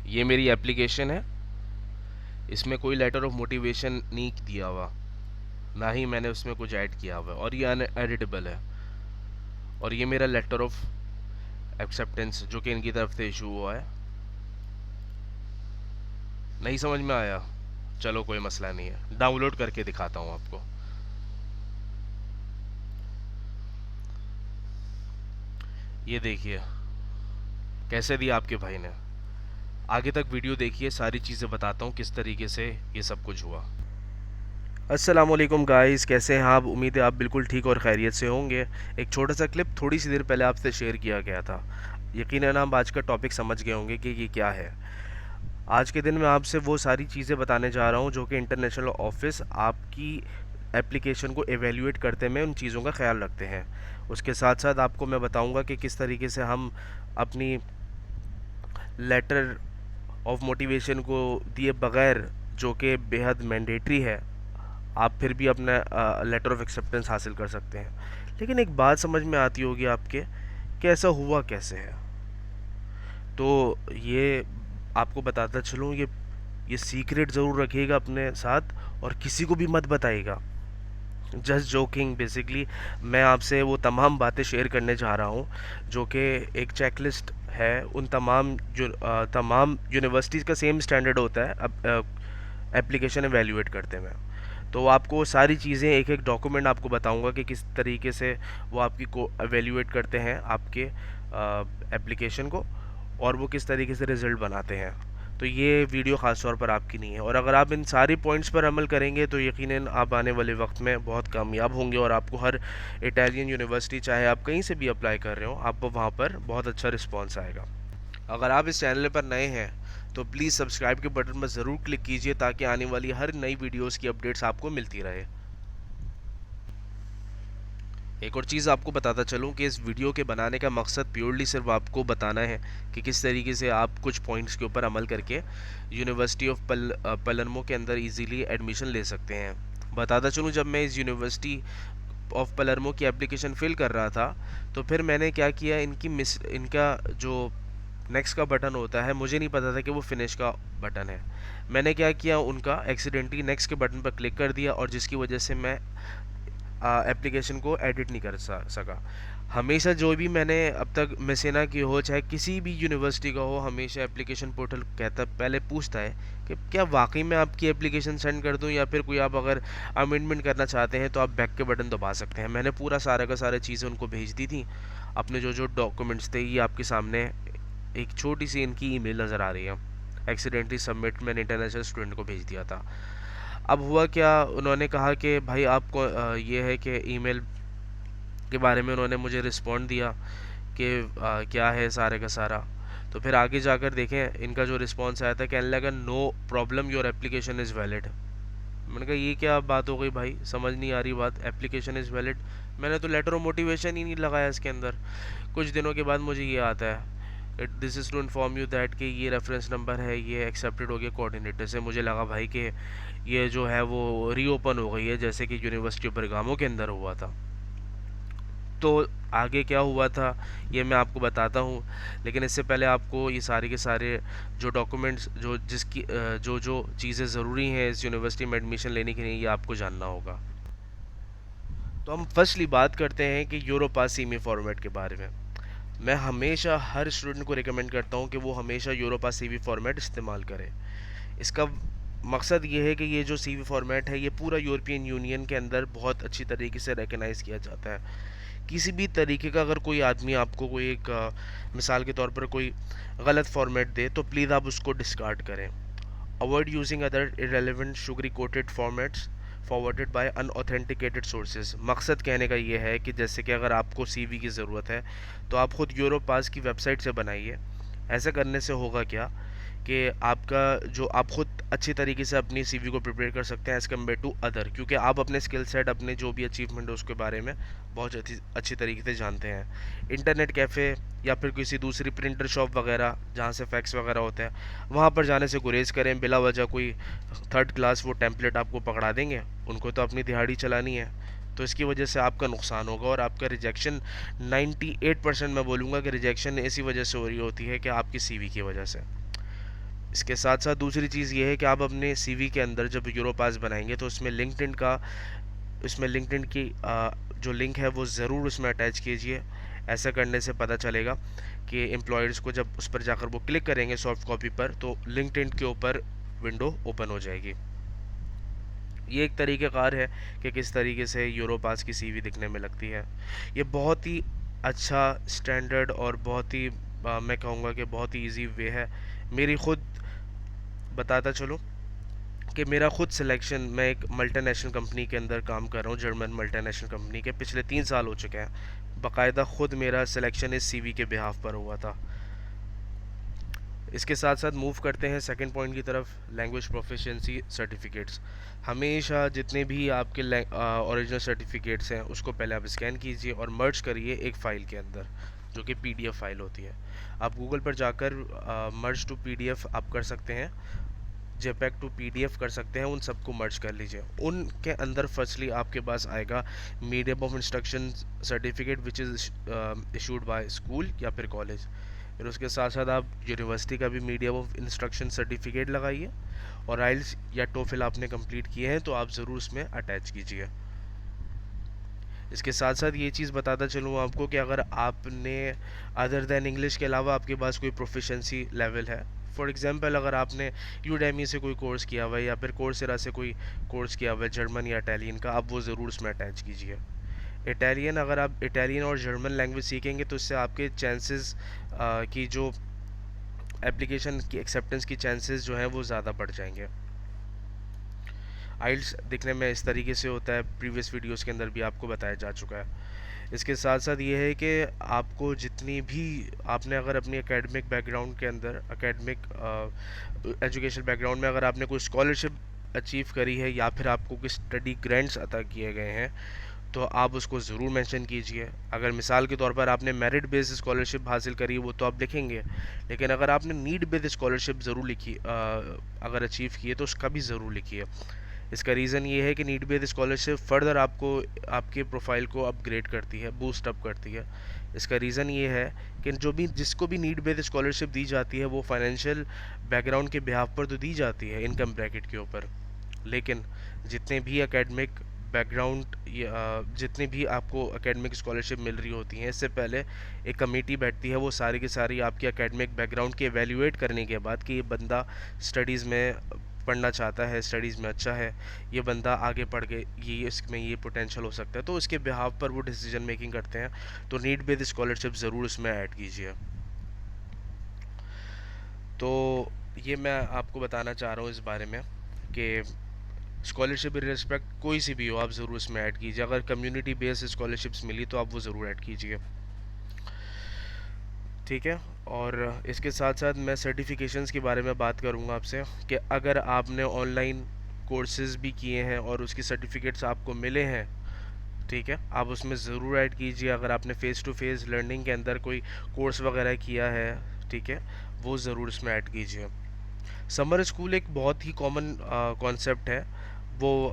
ये मेरी एप्लीकेशन है, इसमें कोई लेटर ऑफ मोटिवेशन नहीं दिया हुआ, ना ही मैंने उसमें कुछ ऐड किया हुआ है, और ये अनएडिटेबल है। और ये मेरा लेटर ऑफ एक्सेप्टेंस जो कि इनकी तरफ से इशू हुआ है। नहीं समझ में आया? चलो कोई मसला नहीं है, डाउनलोड करके दिखाता हूँ आपको। ये देखिए कैसे दिया आपके भाई ने। आगे तक वीडियो देखिए, सारी चीज़ें बताता हूँ किस तरीके से ये सब कुछ हुआ। अस्सलाम वालेकुम गाइस, कैसे हैं आप? उम्मीद है आप बिल्कुल ठीक और खैरियत से होंगे। एक छोटा सा क्लिप थोड़ी सी देर पहले आपसे शेयर किया गया था। यकीनन आप आज का टॉपिक समझ गए होंगे कि ये क्या है। आज के दिन मैं आपसे वो सारी चीज़ें बताने जा रहा हूँ जो कि इंटरनेशनल ऑफिस आपकी एप्लीकेशन को एवेल्यूएट करते में उन चीज़ों का ख्याल रखते हैं। उसके साथ साथ आपको मैं बताऊँगा कि किस तरीके से हम अपनी लेटर ऑफ मोटिवेशन को दिए बगैर, जो कि बेहद मैंडेटरी है, आप फिर भी अपना लेटर ऑफ एक्सेप्टेंस हासिल कर सकते हैं। लेकिन एक बात समझ में आती होगी आपके कि ऐसा हुआ कैसे है। तो ये आपको बताता चलूँ, ये सीक्रेट ज़रूर रखिएगा अपने साथ और किसी को भी मत बताइएगा। Just joking basically. मैं आपसे वो तमाम बातें शेयर करने जा रहा हूँ जो कि एक चेकलिस्ट है उन तमाम यूनिवर्सिटीज़ का सेम स्टैंडर्ड होता है अब एप्लीकेशन एवेल्यूएट करते में। तो आपको सारी चीज़ें एक एक डॉक्यूमेंट आपको बताऊंगा कि किस तरीके से वो आपकी को एवेल्यूएट करते हैं आपके एप्लीकेशन को, और वो किस तरीके से रिज़ल्ट बनाते हैं। तो ये वीडियो ख़ास तौर पर आपकी नहीं है, और अगर आप इन सारी पॉइंट्स पर अमल करेंगे तो यकीनन आप आने वाले वक्त में बहुत कामयाब होंगे, और आपको हर इटालियन यूनिवर्सिटी, चाहे आप कहीं से भी अप्लाई कर रहे हो, आपको वहाँ पर बहुत अच्छा रिस्पॉन्स आएगा। अगर आप इस चैनल पर नए हैं तो प्लीज़ सब्सक्राइब के बटन पर ज़रूर क्लिक कीजिए ताकि आने वाली हर नई वीडियोस की अपडेट्स आपको मिलती रहे। एक और चीज़ आपको बताता चलूँ कि इस वीडियो के बनाने का मकसद प्योरली सिर्फ आपको बताना है कि किस तरीके से आप कुछ पॉइंट्स के ऊपर अमल करके यूनिवर्सिटी ऑफ पलर्मो के अंदर इजीली एडमिशन ले सकते हैं। बताता चलूँ, जब मैं इस यूनिवर्सिटी ऑफ पलर्मो की एप्लीकेशन फिल कर रहा था तो फिर मैंने क्या किया, इनका जो नेक्स्ट का बटन होता है, मुझे नहीं पता था कि वो फिनिश का बटन है। मैंने क्या किया, उनका एक्सीडेंटली नेक्स्ट के बटन पर क्लिक कर दिया, और जिसकी वजह से मैं एप्लीकेशन को एडिट नहीं कर सका। हमेशा जो भी मैंने अब तक मेसेना की हो, चाहे किसी भी यूनिवर्सिटी का हो, हमेशा एप्लीकेशन पोर्टल कहता पहले पूछता है कि क्या वाकई में आपकी एप्लीकेशन सेंड कर दूं, या फिर कोई आप अगर अमेंडमेंट करना चाहते हैं तो आप बैक के बटन दबा सकते हैं। मैंने पूरा सारा का सारा चीज़ें उनको भेज दी थी। अपने जो जो डॉक्यूमेंट्स थे ये आपके सामने एक छोटी सी इनकी ईमेल नज़र आ रही है। एक्सीडेंटली सबमिट मैंने इंटरनेशनल स्टूडेंट को भेज दिया था। अब हुआ क्या, उन्होंने कहा कि भाई आपको ये है कि ईमेल के बारे में उन्होंने मुझे रिस्पॉन्ड दिया कि क्या है सारे का सारा। तो फिर आगे जाकर देखें, इनका जो रिस्पॉन्स आया था, कहने लगा no problem, your application is valid. मैंने कहा ये क्या बात हो गई भाई, समझ नहीं आ रही बात। एप्लीकेशन इज़ वैलिड, मैंने तो लेटर ऑफ मोटिवेशन ही नहीं लगाया इसके अंदर। कुछ दिनों के बाद मुझे ये आता है, this is to inform you that कि ये रेफरेंस नंबर है, ये एक्सेप्टेड हो गया कोऑर्डिनेटर से। मुझे लगा भाई कि ये जो है वो रीओपन हो गई है, जैसे कि यूनिवर्सिटी ऑफ बरगामो के अंदर हुआ था। तो आगे क्या हुआ था ये मैं आपको बताता हूँ, लेकिन इससे पहले आपको ये सारे के सारे जो डॉक्यूमेंट्स जो जो चीज़ें ज़रूरी हैं इस यूनिवर्सिटी में एडमिशन लेने के लिए, ये आपको जानना होगा। तो हम फर्स्टली बात करते हैं कि यूरोपास सीमी फॉर्मेट के बारे में। मैं हमेशा हर स्टूडेंट को रिकमेंड करता हूँ कि वो हमेशा यूरोपास सीवी फॉर्मेट इस्तेमाल करे। इसका मकसद ये है कि ये जो सीवी फॉर्मेट है ये पूरा यूरोपियन यूनियन के अंदर बहुत अच्छी तरीके से रिकगनाइज़ किया जाता है। किसी भी तरीके का अगर कोई आदमी आपको कोई एक मिसाल के तौर पर कोई गलत फॉर्मेट दे तो प्लीज़ आप उसको डिस्कार्ड करें। Avoid using other irrelevant sugary coated formats forwarded by unauthenticated sources. मकसद कहने का ये है कि जैसे कि अगर आपको सीवी की ज़रूरत है तो आप ख़ुद यूरोपास की वेबसाइट से बनाइए। ऐसा करने से होगा क्या कि आपका जो आप ख़ुद अच्छी तरीके से अपनी सीवी को प्रिपेयर कर सकते हैं एज़ कम्पेयर टू अदर, क्योंकि आप अपने स्किल सेट, अपने जो भी अचीवमेंट है उसके बारे में बहुत अच्छी तरीके से जानते हैं। इंटरनेट कैफ़े या फिर किसी दूसरी प्रिंटर शॉप वगैरह जहाँ से फैक्स वगैरह होते हैं, वहाँ पर जाने से गुरेज करें। बिला वजह कोई थर्ड क्लास वो टेम्पलेट आपको पकड़ा देंगे, उनको तो अपनी दिहाड़ी चलानी है, तो इसकी वजह से आपका नुकसान होगा और आपका रिजेक्शन 98% मैं बोलूँगा कि रिजेक्शन इसी वजह से हो रही होती है कि आपकी सीवी की वजह से। इसके साथ साथ दूसरी चीज़ ये है कि आप अपने सीवी के अंदर जब यूरोपास बनाएंगे तो उसमें लिंक्डइन की जो लिंक है वो ज़रूर उसमें अटैच कीजिए। ऐसा करने से पता चलेगा कि एम्प्लॉयर्स को जब उस पर जाकर वो क्लिक करेंगे सॉफ्ट कॉपी पर तो लिंक्डइन के ऊपर विंडो ओपन हो जाएगी। ये एक तरीक़ेकार है कि किस तरीके से यूरोपास की सीवी दिखने में लगती है। ये बहुत ही अच्छा स्टैंडर्ड और बहुत ही मैं कहूँगा कि बहुत ही इजी वे है। मेरी खुद बताता चलूँ कि मेरा खुद सिलेक्शन, मैं एक मल्टीनेशनल कंपनी के अंदर काम कर रहा हूँ, जर्मन मल्टीनेशनल कंपनी के, पिछले 3 साल हो चुके हैं। बाकायदा खुद मेरा सिलेक्शन इस सीवी के बिहाफ पर हुआ था। इसके साथ साथ मूव करते हैं सेकंड पॉइंट की तरफ, लैंग्वेज प्रोफिशिएंसी सर्टिफिकेट्स। हमेशा जितने भी आपके ओरिजिनल सर्टिफिकेट्स हैं उसको पहले आप स्कैन कीजिए और मर्ज करिए एक फ़ाइल के अंदर जो कि पीडीएफ फाइल होती है। आप गूगल पर जाकर मर्ज टू पीडीएफ आप कर सकते हैं, जेपैग टू पीडीएफ कर सकते हैं, उन सबको मर्ज कर लीजिए। उनके अंदर फर्स्टली आपके पास आएगा medium of instruction certificate which is issued by school या फिर कॉलेज। फिर उसके साथ साथ आप यूनिवर्सिटी का भी मीडियम ऑफ इंस्ट्रक्शन सर्टिफिकेट लगाइए, और आइल्स या टोफिल आपने कंप्लीट किए हैं तो आप ज़रूर उसमें अटैच कीजिए। इसके साथ साथ ये चीज़ बताता चलूँ आपको कि अगर आपने अदर दैन इंग्लिश के अलावा आपके पास कोई प्रोफिशेंसी लेवल है, फॉर एग्जांपल अगर आपने यूडेमी से कोई कोर्स किया हुआ है या फिर कोर्सेरा से कोई कोर्स किया हुआ है जर्मन या इटालियन का, आप वो ज़रूर उसमें अटैच कीजिए। इटालियन, अगर आप इटालियन और जर्मन लैंग्वेज सीखेंगे तो इससे आपके चांसेस की जो एप्लीकेशन की एक्सेप्टेंस की चांसेस जो हैं वो ज़्यादा बढ़ जाएंगे। आइल्स दिखने में इस तरीके से होता है, प्रीवियस वीडियोस के अंदर भी आपको बताया जा चुका है। इसके साथ साथ ये है कि आपको जितनी भी आपने अगर अपनी एकेडमिक बैकग्राउंड के अंदर, एकेडमिक एजुकेशन बैकग्राउंड में अगर आपने कोई स्कॉलरशिप अचीव करी है या फिर आपको कोई स्टडी ग्रांट्स अता किए गए हैं तो आप उसको ज़रूर मेंशन कीजिए। अगर मिसाल के तौर पर आपने मेरिट बेस्ड स्कॉलरशिप हासिल करी वो तो आप लिखेंगे, लेकिन अगर आपने नीड बेस्ड स्कॉलरशिप ज़रूर लिखी अगर अचीव की है तो उसका भी ज़रूर लिखिए। इसका रीज़न ये है कि नीड बेस्ड स्कॉलरशिप फर्दर आपको आपके प्रोफाइल को अपग्रेड करती है, बूस्ट अप करती है। इसका रीज़न ये है कि जिसको भी नीड बेस्ड स्कॉलरशिप दी जाती है वो फाइनेंशियल बैकग्राउंड के बिहाफ पर तो दी जाती है, इनकम ब्रैकेट के ऊपर, लेकिन जितने भी एकेडमिक बैकग्राउंड जितनी भी आपको एकेडमिक स्कॉलरशिप मिल रही होती हैं, इससे पहले एक कमेटी बैठती है, वो सारी की सारी आपकी एकेडमिक बैकग्राउंड के एवेल्यूएट करने के बाद कि ये बंदा स्टडीज़ में पढ़ना चाहता है, स्टडीज़ में अच्छा है, ये बंदा आगे पढ़ के ये इसमें ये पोटेंशियल हो सकता है, तो उसके बिहाफ पर वो डिसीजन मेकिंग करते हैं। तो नीड बेस्ड स्कॉलरशिप ज़रूर इसमें ऐड कीजिए। तो ये मैं आपको बताना चाह रहा हूँ इस बारे में कि स्कॉलरशिप रिस्पेक्ट कोई सी भी हो आप ज़रूर इसमें ऐड कीजिए। अगर कम्युनिटी बेस्ड स्कॉलरशिप्स मिली तो आप वो ज़रूर ऐड कीजिए, ठीक है। और इसके साथ साथ मैं सर्टिफिकेशंस के बारे में बात करूँगा आपसे कि अगर आपने ऑनलाइन कोर्सेज़ भी किए हैं और उसकी सर्टिफिकेट्स आपको मिले हैं, ठीक है, आप उसमें ज़रूर ऐड कीजिए। अगर आपने फ़ेस टू फेस लर्निंग के अंदर कोई कोर्स वगैरह किया है, ठीक है, वो ज़रूर इसमें ऐड कीजिए। समर स्कूल एक बहुत ही कॉमन कॉन्सेप्ट है। वो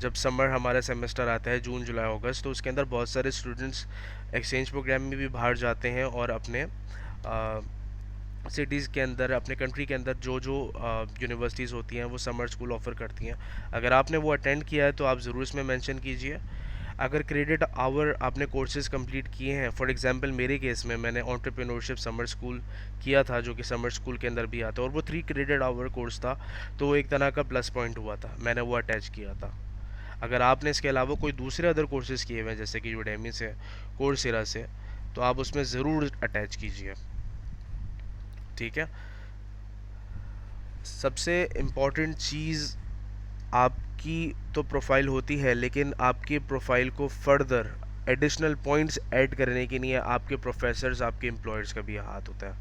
जब समर हमारा सेमेस्टर आता है जून जुलाई अगस्त, तो उसके अंदर बहुत सारे स्टूडेंट्स एक्सचेंज प्रोग्राम में भी बाहर जाते हैं और अपने सिटीज़ के अंदर, अपने कंट्री के अंदर जो जो यूनिवर्सिटीज़ होती हैं वो समर स्कूल ऑफ़र करती हैं। अगर आपने वो अटेंड किया है तो आप ज़रूर इसमें मेंशन कीजिए। अगर क्रेडिट आवर आपने कोर्सेज़ कंप्लीट किए हैं, फॉर एग्जांपल मेरे केस में मैंने एंटरप्रेन्योरशिप समर स्कूल किया था जो कि समर स्कूल के अंदर भी आता है और वो 3 क्रेडिट आवर कोर्स था, तो वो एक तरह का प्लस पॉइंट हुआ था, मैंने वो अटैच किया था। अगर आपने इसके अलावा कोई दूसरे अदर कोर्सेज़ किए हुए हैं जैसे कि यूडेमी से, कोर्सेरा से, तो आप उसमें ज़रूर अटैच कीजिए, ठीक है। सबसे इम्पॉर्टेंट चीज़ आपकी तो प्रोफाइल होती है, लेकिन आपके प्रोफाइल को फर्दर एडिशनल पॉइंट्स ऐड करने के लिए आपके प्रोफेसर्स, आपके एम्प्लॉयर्स का भी हाथ होता है।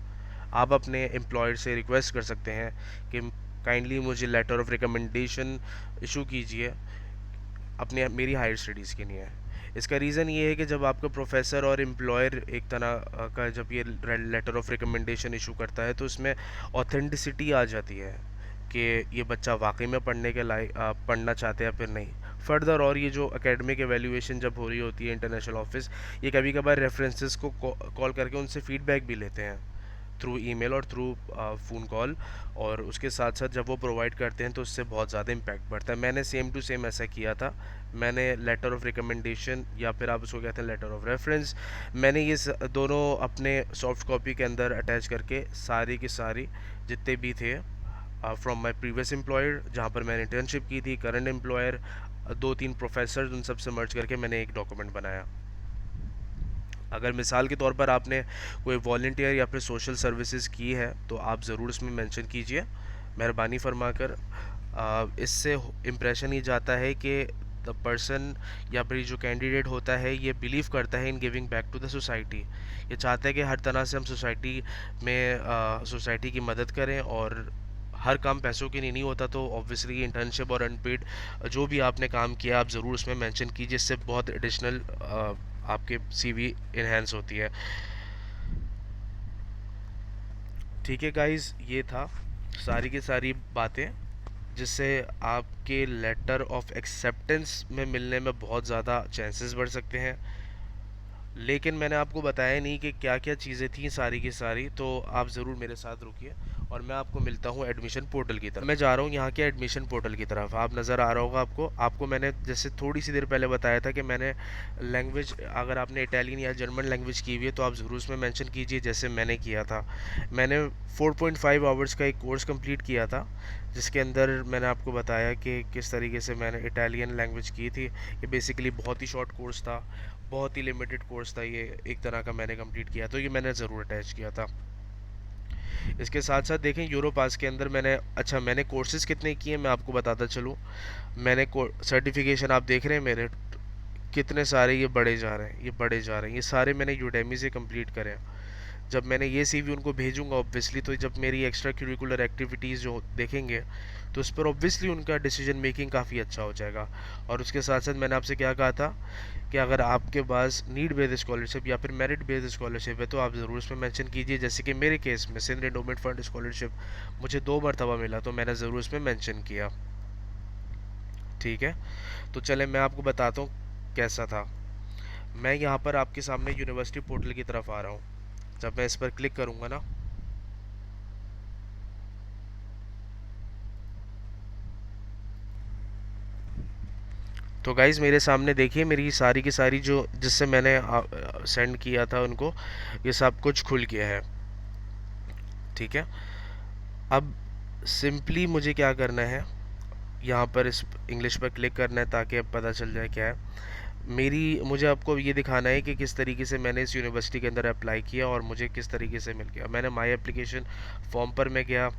आप अपने एम्प्लॉयर से रिक्वेस्ट कर सकते हैं कि काइंडली मुझे लेटर ऑफ रिकमेंडेशन इशू कीजिए अपने मेरी हायर स्टडीज़ के लिए। इसका रीज़न ये है कि जब आपका प्रोफेसर और एम्प्लॉयर एक तरह का जब ये लेटर ऑफ रिकमेंडेशन इशू करता है तो उसमें ऑथेंटिसिटी आ जाती है कि ये बच्चा वाकई में पढ़ने के लायक पढ़ना चाहते हैं या फिर नहीं। फर्दर और ये जो एकेडमिक एवेल्यूएशन जब हो रही होती है इंटरनेशनल ऑफिस, ये कभी कभार रेफरेंसेस को कॉल करके उनसे फीडबैक भी लेते हैं, थ्रू ईमेल और थ्रू फ़ोन कॉल, और उसके साथ साथ जब वो प्रोवाइड करते हैं तो उससे बहुत ज़्यादा इम्पैक्ट पड़ता है। मैंने सेम टू सेम ऐसा किया था। मैंने लेटर ऑफ रिकमेंडेशन या फिर आप उसको कहते हैं लेटर ऑफ रेफरेंस, मैंने ये दोनों अपने सॉफ्ट कॉपी के अंदर अटैच करके सारी की सारी जितने भी थे फ्रॉम माई प्रीवियस एम्प्लॉयर जहाँ पर मैंने इंटर्नशिप की थी, करंट एम्प्लॉयर, 2-3 प्रोफेसर, उन सब से मर्ज करके मैंने एक डॉक्यूमेंट बनाया। अगर मिसाल के तौर पर आपने कोई वॉलंटियर या फिर सोशल सर्विसेज की है तो आप ज़रूर इसमें मेंशन कीजिए, मेहरबानी फरमाकर। इससे इम्प्रेशन ये जाता है कि द पर्सन या फिर जो कैंडिडेट होता है ये बिलीव करता है in giving back to the society. ये चाहता है कि हर तरह से हम सोसाइटी में सोसाइटी की मदद करें, और हर काम पैसों के लिए नहीं होता, तो ऑब्वियसली इंटर्नशिप और अनपेड जो भी आपने काम किया आप ज़रूर उसमें मेंशन कीजिए। इससे बहुत एडिशनल आपके सीवी इन्हेंस होती है। ठीक है गाइस, ये था सारी की सारी बातें जिससे आपके लेटर ऑफ एक्सेप्टेंस में मिलने में बहुत ज़्यादा चांसेस बढ़ सकते हैं। लेकिन मैंने आपको बताया नहीं कि क्या क्या चीज़ें थी सारी की सारी, तो आप ज़रूर मेरे साथ रुकिए और मैं आपको मिलता हूँ एडमिशन पोर्टल की तरफ। मैं जा रहा हूँ यहाँ के एडमिशन पोर्टल की तरफ। आप नज़र आ रहा होगा आपको मैंने जैसे थोड़ी सी देर पहले बताया था कि मैंने लैंग्वेज, अगर आपने इटालियन या जर्मन लैंग्वेज की हुई है तो आप ज़रूर उसमें मेंशन कीजिए जैसे मैंने किया था। मैंने 4.5 आवर्स का एक कोर्स कंप्लीट किया था जिसके अंदर मैंने आपको बताया कि किस तरीके से मैंने इटालियन लैंग्वेज की थी। ये बेसिकली बहुत ही शॉर्ट कोर्स था, बहुत ही लिमिटेड कोर्स था, ये एक तरह का मैंने कंप्लीट किया, तो ये मैंने ज़रूर अटैच किया था। इसके साथ साथ देखें यूरो पास के अंदर मैंने कोर्सेज़ कितने किए मैं आपको बताता चलूँ। मैंने सर्टिफिकेशन आप देख रहे हैं मेरे कितने सारे ये बढ़े जा रहे हैं, ये बढ़े जा रहे हैं, ये सारे मैंने यूडेमी से कंप्लीट करे हैं। जब मैंने ये सीवी उनको भेजूंगा ऑब्वियसली, तो जब मेरी एक्स्ट्रा करिकुलर एक्टिविटीज़ जो देखेंगे तो उस पर ऑब्वियसली उनका डिसीजन मेकिंग काफ़ी अच्छा हो जाएगा। और उसके साथ साथ मैंने आपसे क्या कहा था कि अगर आपके पास नीड बेस्ड स्कॉलरशिप या फिर मेरिट बेस्ड स्कॉलरशिप है तो आप ज़रूर उसमें मेंशन कीजिए। जैसे कि मेरे केस में सिंध एंडोमेंट फंड स्कॉलरशिप मुझे 2 मरतबा मिला, तो मैंने ज़रूर उसमें मेंशन किया। ठीक है, तो चले मैं आपको बताता हूँ कैसा था। मैं यहाँ पर आपके सामने यूनिवर्सिटी पोर्टल की तरफ आ रहा हूँ। जब मैं इस पर क्लिक करूँगा ना, तो गाइज़ मेरे सामने देखिए मेरी सारी की सारी जो जिससे मैंने सेंड किया था उनको, ये सब कुछ खुल गया है। ठीक है, अब सिंपली मुझे क्या करना है, यहाँ पर इस इंग्लिश पर क्लिक करना है ताकि अब पता चल जाए क्या है। मुझे आपको ये दिखाना है कि किस तरीके से मैंने इस यूनिवर्सिटी के अंदर अप्लाई किया और मुझे किस तरीके से मिल गया। मैंने माई एप्लीकेशन फॉर्म पर मैं गया।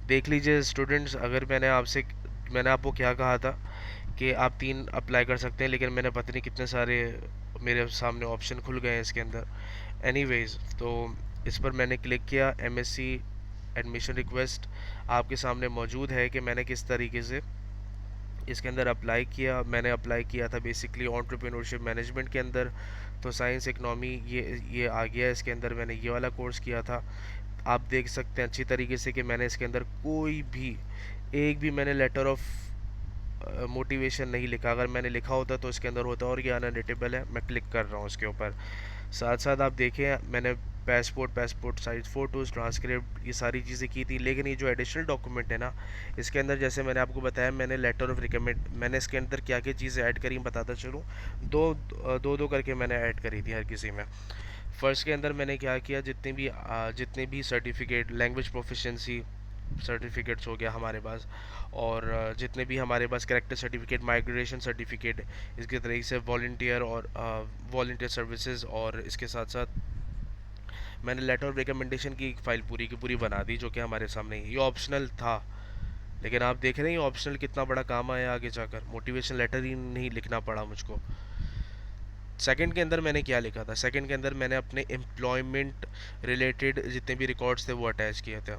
देख लीजिए स्टूडेंट्स, अगर मैंने आपको क्या कहा था कि आप 3 अप्लाई कर सकते हैं, लेकिन मैंने पता नहीं कितने सारे मेरे सामने ऑप्शन खुल गए हैं इसके अंदर। एनीवेज, तो इस पर मैंने क्लिक किया। एमएससी एडमिशन रिक्वेस्ट आपके सामने मौजूद है कि मैंने किस तरीके से इसके अंदर अप्लाई किया। मैंने अप्लाई किया था बेसिकली एंटरप्रेन्योरशिप मैनेजमेंट के अंदर, तो साइंस इकनॉमी ये आ गया। इसके अंदर मैंने ये वाला कोर्स किया था। आप देख सकते हैं अच्छी तरीके से कि मैंने इसके अंदर कोई भी एक भी मैंने लेटर ऑफ मोटिवेशन नहीं लिखा। अगर मैंने लिखा होता तो इसके अंदर होता, और ये अनएडिटेबल है। मैं क्लिक कर रहा हूँ उसके ऊपर। साथ साथ आप देखें मैंने पासपोर्ट साइज फ़ोटोज़, ट्रांसक्रिप्ट, ये सारी चीज़ें की थी। लेकिन ये जो एडिशनल डॉक्यूमेंट है ना, इसके अंदर जैसे मैंने आपको बताया मैंने लेटर ऑफ रिकमेंड, मैंने इसके अंदर क्या क्या चीज़ें ऐड करी बताता चलूँ। दो दो करके मैंने ऐड करी थी हर किसी में। फर्स्ट के अंदर मैंने क्या किया, जितने भी सर्टिफिकेट, लैंग्वेज प्रोफिशिएंसी सर्टिफिकेट्स हो गया हमारे पास, और जितने भी हमारे पास कैरेक्टर सर्टिफिकेट, माइग्रेशन सर्टिफिकेट, इसके तरीके से वॉल्टियर और वॉल्टियर सर्विसेज, और इसके साथ साथ मैंने लेटर ऑफ रिकमेंडेशन की एक फ़ाइल पूरी की पूरी बना दी जो कि हमारे सामने ये ऑप्शनल था। लेकिन आप देख रहे हैं ये ऑप्शनल कितना बड़ा काम आया आगे जाकर, मोटिवेशन लेटर ही नहीं लिखना पड़ा मुझको। सेकंड के अंदर मैंने क्या लिखा था, सेकंड के अंदर मैंने अपने एम्प्लॉयमेंट रिलेटेड जितने भी रिकॉर्ड्स थे वो अटैच किए थे।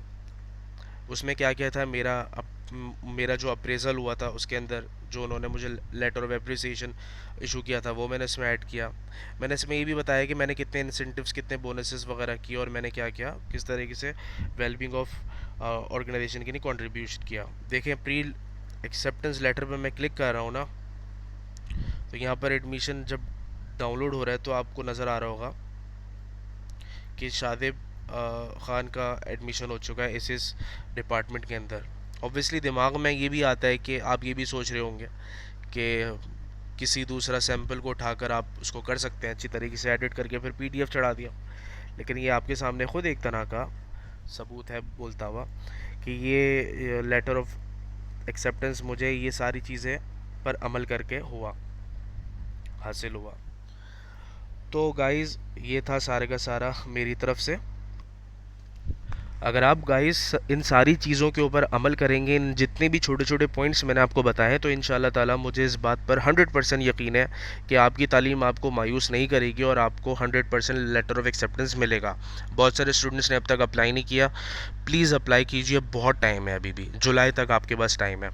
उसमें क्या क्या था, मेरा जो अप्रेज़ल हुआ था उसके अंदर जो उन्होंने मुझे लेटर ऑफ एप्रिसिएशन इशू किया था वो मैंने इसमें ऐड किया। मैंने इसमें ये भी बताया कि मैंने कितने इंसेंटिव्स, कितने बोनसेस वगैरह किए, और मैंने क्या किया, किस तरीके से वेलबींग ऑफ ऑर्गेनाइजेशन के लिए कंट्रीब्यूशन किया। देखें प्री एक्सेप्टेंस लेटर पर मैं क्लिक कर रहा हूँ ना, तो यहाँ पर एडमिशन जब डाउनलोड हो रहा है तो आपको नज़र आ रहा होगा कि शादिब ख़ान का एडमिशन हो चुका है इस डिपार्टमेंट के अंदर। ऑब्वियसली दिमाग में ये भी आता है कि आप ये भी सोच रहे होंगे कि किसी दूसरा सैंपल को उठाकर आप उसको कर सकते हैं अच्छी तरीके से एडिट करके फिर पीडीएफ चढ़ा दिया, लेकिन ये आपके सामने खुद एक तरह का सबूत है बोलता हुआ कि ये लेटर ऑफ एक्सेप्टेंस मुझे ये सारी चीज़ें पर अमल करके हासिल हुआ। तो गाइज़ ये था सारे का सारा मेरी तरफ से। अगर आप गाइस इन सारी चीज़ों के ऊपर अमल करेंगे, इन जितने भी छोटे छोटे पॉइंट्स मैंने आपको बताए हैं, तो इंशाल्लाह ताला मुझे इस बात पर 100% यकीन है कि आपकी तालीम आपको मायूस नहीं करेगी और आपको 100% लेटर ऑफ एक्सेप्टेंस मिलेगा। बहुत सारे स्टूडेंट्स ने अब तक अप्लाई नहीं किया, प्लीज़ अप्लाई कीजिए, बहुत टाइम है, अभी भी जुलाई तक आपके पास टाइम है।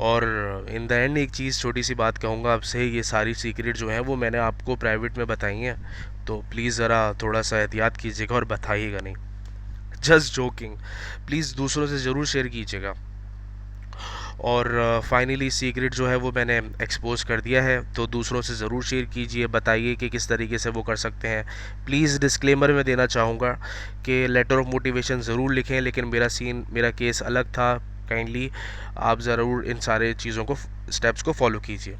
और इन द एंड एक चीज़ छोटी सी बात कहूँगा आपसे, ये सारी सीक्रेट जो हैं वो मैंने आपको प्राइवेट में बताई हैं, तो प्लीज़ ज़रा थोड़ा सा एहतियात कीजिएगा और बताइएगा नहीं। जस्ट जोकिंग, प्लीज़ दूसरों से ज़रूर शेयर कीजिएगा। और फाइनली सीक्रेट जो है वो मैंने एक्सपोज कर दिया है, तो दूसरों से ज़रूर शेयर कीजिए, बताइए कि किस तरीके से वो कर सकते हैं। प्लीज़ डिस्क्लेमर में देना चाहूँगा कि लेटर ऑफ मोटिवेशन ज़रूर लिखें, लेकिन मेरा केस अलग था। काइंडली आप ज़रूर इन सारे चीज़ों को स्टेप्स को फॉलो कीजिए।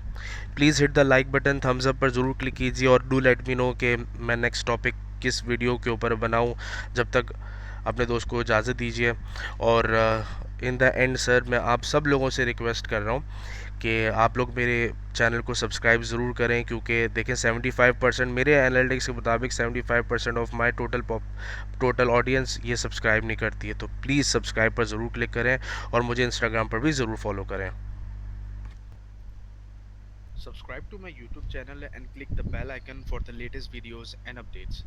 Please hit the like button, thumbs up पर ज़रूर क्लिक कीजिए और डू लेट मी नो कि मैं नेक्स्ट टॉपिक किस वीडियो के ऊपर बनाऊँ। जब तक अपने दोस्त को इजाज़त दीजिए। और इन द एंड सर, मैं आप सब लोगों से रिक्वेस्ट कर रहा हूँ कि आप लोग मेरे चैनल को सब्सक्राइब ज़रूर करें, क्योंकि देखें 75% मेरे एनालिटिक्स के मुताबिक 75% ऑफ माई टोटल ऑडियंस ये सब्सक्राइब नहीं करती है। तो प्लीज़ सब्सक्राइब पर ज़रूर क्लिक करें और मुझे इंस्टाग्राम पर भी ज़रूर फॉलो करें। Subscribe to my YouTube channel and click the bell icon for the latest videos and updates.